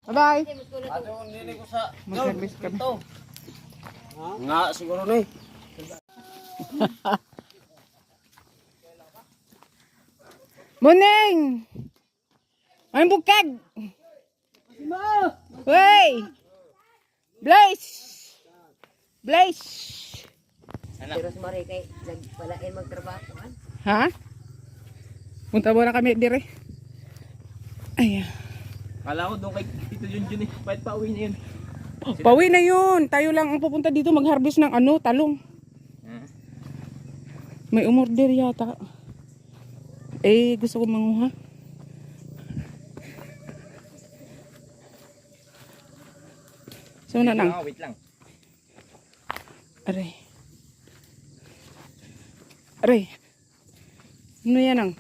Bye-bye. Ato nini ko sa Mag-service kami. ito. Nga siguro ni. Muning! Ang bukag! Wey! Blaze! Blaze! Pero sa mare kay nagpalain magtrabaho an. Ha? Punta muna kami dire. Ayan. Kala ko doon kay Tito Junjun eh. Bakit pa uwi na yun? Pauwi na yun. Tayo lang ang pupunta dito mag-harvest ng talong. May umorder yata. Eh, gusto ko manguha. So na nang. Wait lang. Aray. Aray. Ano yan ang?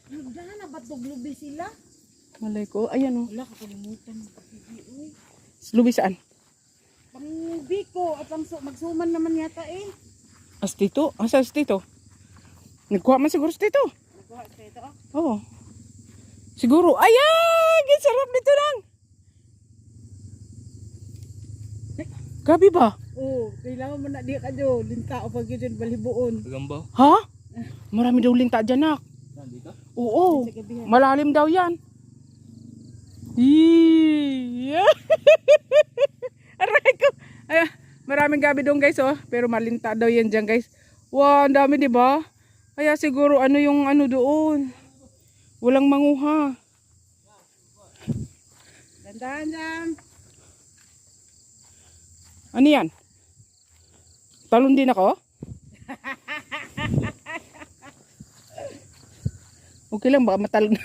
Nagdana na ba't duglubi sila? Malay ko. Ayan o. Wala kakalimutan. Lubi saan? Pangbi ko at magsuman naman yata eh. Astito? Asa astito? Nagkuha man siguro astito. Nagkuha sa ito ah. Oo. Siguro. Ayan! Sarap dito lang. Gabi ba? Oo, kailangan mo na di ka dyan. Linta o pag yun balibuon. Tagambaw. Ha? Marami daw linta dyan, nak. Nandito? Oo. Sa gabihan. Malalim daw yan. Yee! Aray ko. Ay, maraming gabi doon guys, oh. Pero malinta daw yan dyan guys. Wow, ang dami diba? Kaya siguro yung doon. Walang manguha. Dandahan dyan. Ano yan? Talon din ako? Okay lang, baka matalon na.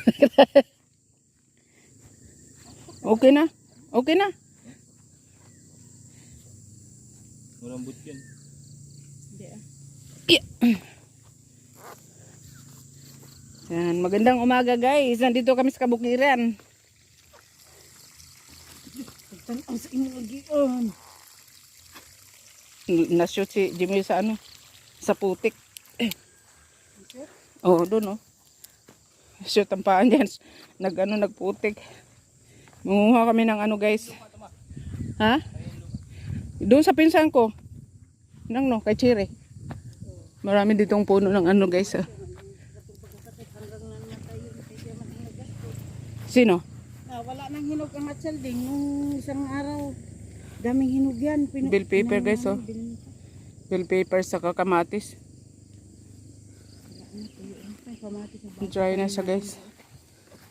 Okay na. Okay na. Walang but yan. Hindi ah. Yeah. Yan, magandang umaga guys. Nandito kami sa kabukiran. Pagtanaw sa inyo lagi on. Na-shoot si Jimmy sa sa putik. Oo, doon oh. Shoot ang paan dyan. Nagputik. Manguha kami ng guys. Ha? Doon sa pinsan ko. Kay Chire. Marami ditong puno ng guys. Sino? Wala nang hinog ang atsalding nung isang araw. Daming hinog yan. Bell paper guys oh. Bell paper sa kamatis. Dry na siya guys.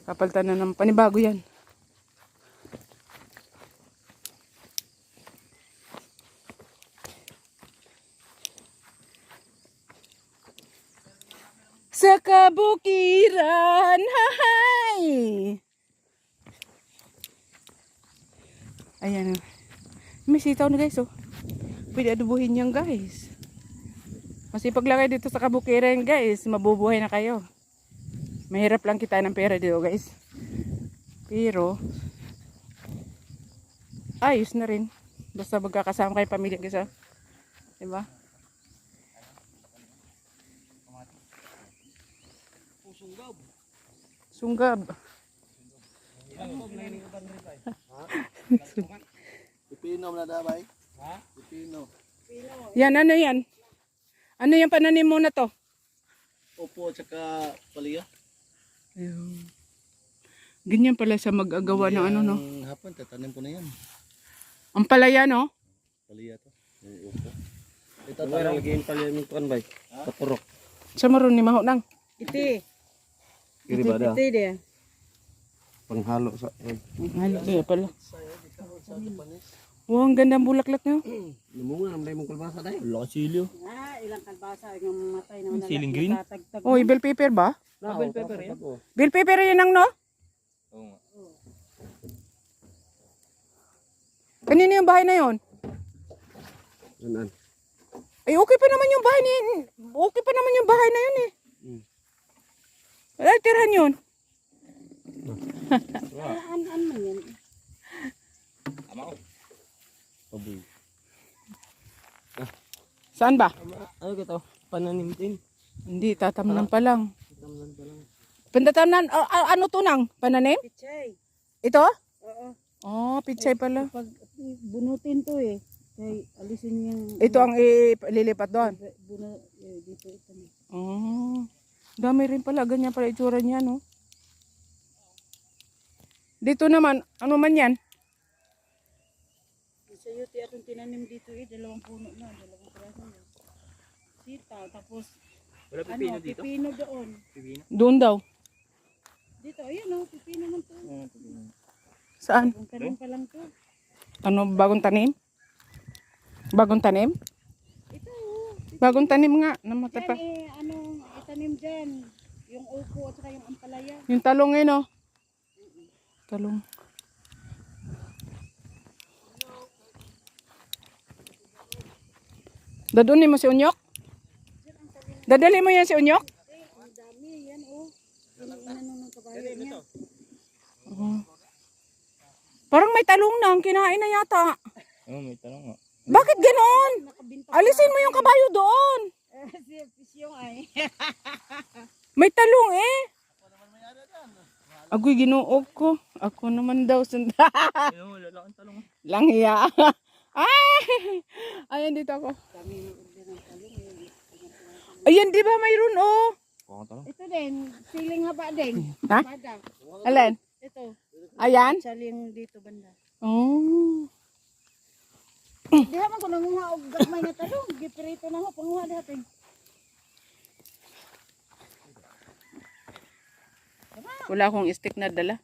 Kapalitan na ng panibago yan. Sa kabukiran, hahay! Ayan. May sitaw na guys oh. Pwede adubuhin yan guys. Masipag dito sa kabukiran guys. Mabubuhay na kayo. Mahirap lang kita ng pera dito guys. Pero ayos na rin. Basta magkakasama kayo pamilya guys oh. Diba? Sunggab. Pipino na dabay. Ha? Pipino. Yan, ano yan? Ano yung pananim mo na to? Opo at saka paliya. Ayun. Ganyan pala sa mag-agawa ng no? Hapon, tatanim ko na yan. Ang palaya no? Paliya to. Opo. Ito tayo lagyan paliya ng tukan bay. Kapurok. Sa maroon ni Maho nang. Iti. Kiri bada. Iti dia. Panghalo sa Halo din pala. Wow, ang ganda ng bulaklak nyo. lumungan ang mong kalbasa dai. Losilyo. Ilang kalbasa yung matay na Siling green? Oh, bell paper ba? Bell pepper yan. Bell paper yan ang no? Oo nga. Kanino yung bahay na yon? Anan. Ay, okay pa naman yung bahay ni... Okay pa naman yung bahay na yun eh. Wala, tirahan yun. An man yan. Amaw. Paboy. Saan ba? Ano ka to? Pananim din. Hindi, tatamnan pa lang. Tamlan pa lang. Pantatamnan, ano to nang? Pananim? Pichay. Ito? Oo. Oh, pitsay pala. Pag bunutin to eh. Kaya alisin yung... Ito ang ililipat doon. Dito ito. Oh. Dami rin pala. Ganyan pala itsura niya, no? Dito naman, ano man yan? Sa yuti atong tinanim dito eh. 2 puno na. 2 piraso na. Sitaw. Tapos Wala pipino doon. Doon daw. Dito, ayun pipino man to. Saan? Kung tanim pa lang to. Ano, bagong tanim? Bagong tanim? Ito Bagong tanim nga. Namatay yan pa. itanim dyan. Yung upo at saka yung ampalaya. Yung talong eh, no? Talong. Dadunin mo si Unyok? Dadali mo yan si Unyok? Ang dami yan Inano ng kabayo niya. Oh. Parang may talong na. Kinain na yata. May tanong nga. Bakit ganon? Nakabinta Alisin mo yung kabayo doon. si Pisyong ay. May talong eh. Agoy ginuog ko. Ako naman daw. Wala lang talong. Langhiya. Ay! Ayan dito ako. Dami ng order ng talong. Ayan, di ba mayroon oh? Ito din. Siling haba din. Ha? Bada. Alin? Ito. Ayan? Saling dito banda. Oh. Di haman ko nanguha og gamay na talong. Giprito na ho. Panguha dati. Wala akong stick na dala.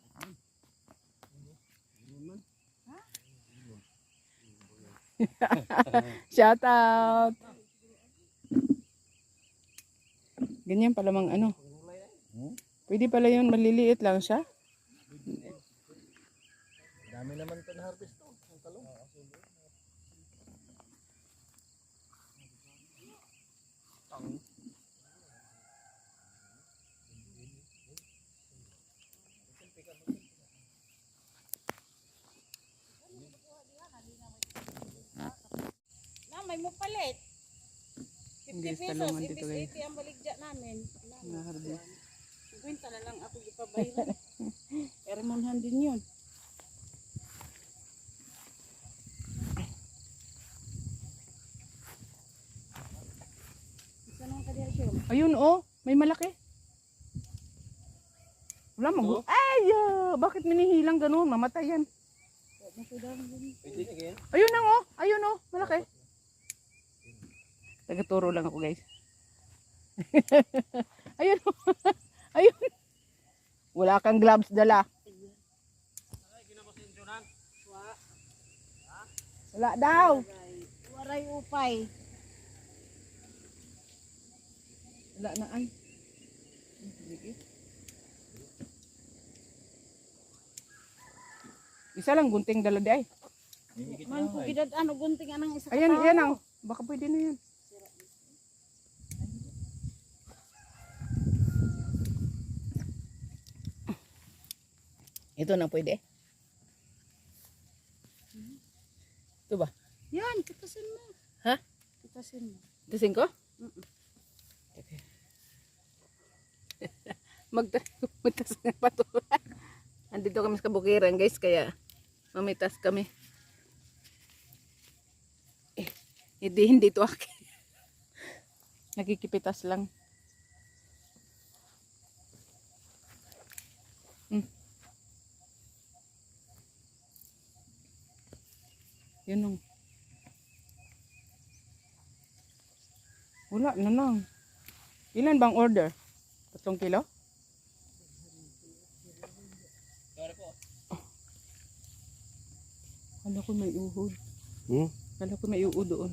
Shout out. Ganyan pala mang ano. Pwede pala yun, maliliit lang siya. Dami naman ito na harvest to. Ang talong. Na, may mo palit. 50 Hindi, pesos. talungan dito, Ibis guys. 80 ang baligya namin. Na-harvest. 50 na lang ako ipabayran. Ermonhan din yun. Isa nang kadiya siya. Ayun oh, may malaki. Wala mag... Ay, bakit minihilang ganun? Mamatay yan. Pwede na ganyan. Ayun lang oh, ayun oh, malaki. Tagaturo lang ako guys. Ayun oh. Ayun. Wala kang gloves dala. Wala daw. Waray upay. Wala na ay. Isa lang gunting dala di ay. Man ko gidad gunting anang isa Ayan, katao. yan ang. Baka pwede na yan. Ito na pwede. Ito ba? Yan, kitasin mo. Ha? Kitasin mo. Gising ko? Okay. Magtas ng pato. Andito kami sa kabukiran guys, kaya mamitas kami. Hindi ito akin. Nakikipitas lang. Yun o. Wala na lang. Ilan bang order? 3 kilo? Kala ko may uhod. Kala ko may uhod doon.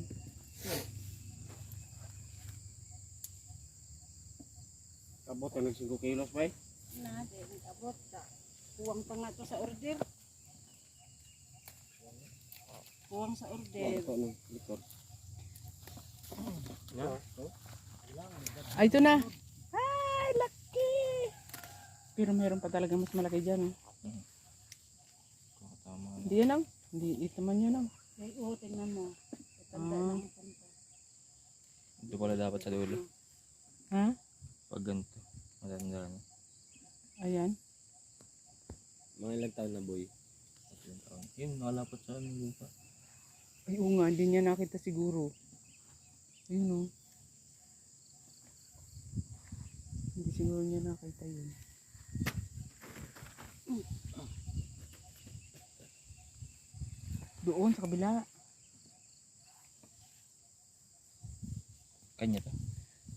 Abot ang 5 kilos ba? Na, di abot ta. Kuwang pa nga to sa order. Kuwang sa order. Ito ng likod. Ay, ito na. Ay, laki! Pero mayroon pa talaga mas malaki dyan. Hindi yan lang. Hindi, ito man yan lang. Ay, tingnan mo. Tanda Ah. na ang kanta. Ito pala dapat sa dulo. Ha? Pag ganito. Maganda na. Ayan. Mga ilang taon na boy? Yun, nalapot sa aming lupa. Ay, oo nga, hindi niya nakita siguro. Ayun o. Hindi siguro niya nakita yun. Doon sa kabila. Kanya to?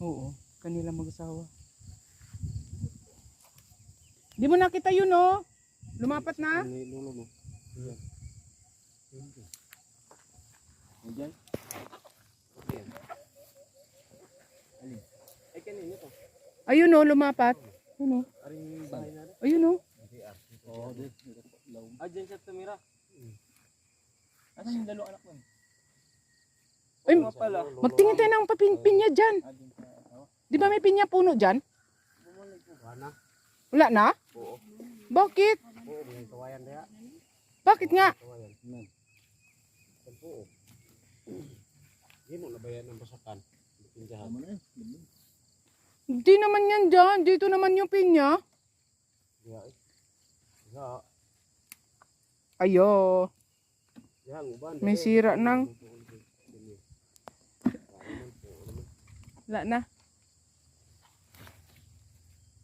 Oo, kanila mag-asawa. Di mo nakita yun oh. Lumapat na. Lulo mo. Diyan? Ayan. Alin? Ay, kanina to. Ayun oh, lumapat. Ayun oh. Aring bahay na rin? Ayun oh. Oo, di. Dyan siya tumira. Asan yung dalawang anak mo? Ay, Pala. magtingin tayo ng pinya dyan. Dyan sa asawa? Di ba may pinya puno dyan? Wala. Wala na? Oo. Bakit? Oo, may kawayan kaya. Bakit nga? Kawayan. Nan. Oo. Hindi mo nabayan ng basakan. Pinjahan. Tama na yun. Hindi naman yan dyan. Dito naman yung pinya. Yeah. Yeah. Ayo. Yang uban. May sira nang. Wala na.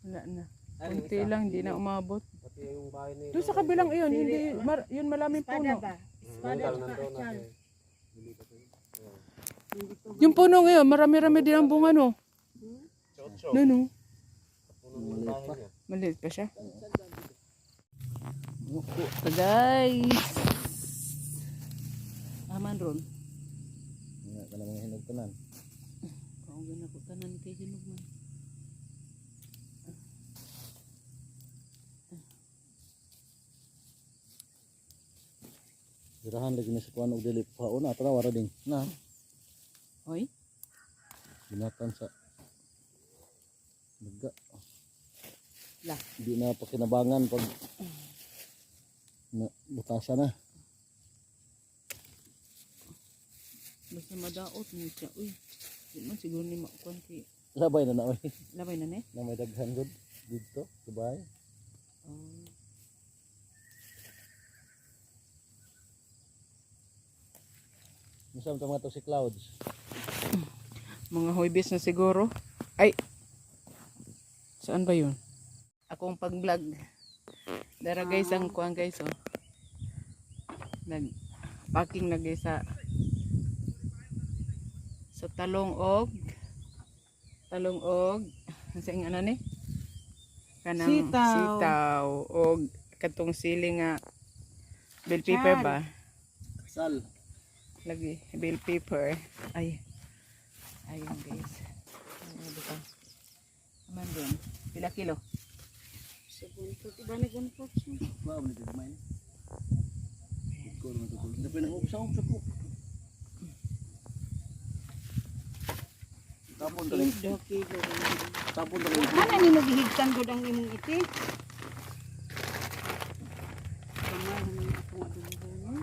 Wala na. Kunti lang, hindi na umabot. Pati yung bahay ni. Doon sa kabilang iyon, hindi, yun malaming Espada puno. ba? Espada at kaachal. Yung puno ngayon, marami-rami din ang bunga no. Ano? Maliit pa siya. So guys. Aman ron. Nga ka namang hinagtanan. Oo, gana ko tanan kay hinog man. Dirahan lagi na sa kuan og dili pauna tara wara ding. Na. Hoy, Binatan sa Naga. lah. Hindi na pakinabangan pag na butasa na. Basta madaot mo siya. Uy, di man siguro ni makuan kay Labay na oy. labay na ne. Na may daghan gud dito sa bahay. Oh. Misam ta mga to si Clouds. Mga hoybis na siguro. Ay, saan ba yun? Akong pag-vlog. Dara guys, ang kuhan guys oh. Nag-packing na guys sa talong og sa nga ni? Kanang sitaw og katong sili nga bell pepper ba? Sal. Lagi bell pepper. Ayun guys. Ano ba? Aman din. Pila kilo? Sa gunpot. Iba na gunpot siya. Ba mo dito man. Ko mo to. Dapat na upsa ko. Tapon dali. Kilo. Tapon dali. Ano ni maghigtan gud ang imong iti? Kamay ni ako adun.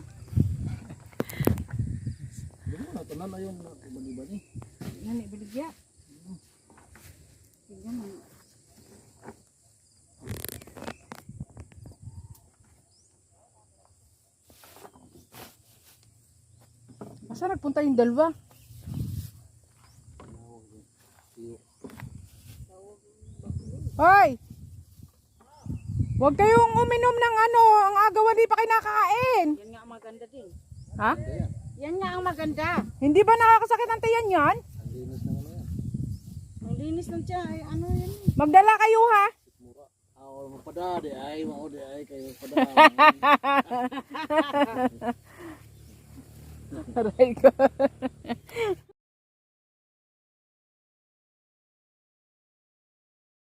Dimo na tanan ayon na iba ni. Nani baligya. Tingnan mo. Asa nagpunta yung dalawa? Hoy! Huwag kayong uminom ng ano, ang agaw hindi pa kayo nakakain. Yan nga ang maganda din. Ha? Yan nga ang maganda. Hindi ba nakakasakit ang tiyan yan? Ang linis ng ano yan. Ang linis ng tiyan ay ano yan. Magdala kayo ha? Mura. Awal mo pada di ay mao di ay kayo pada. Aray ko.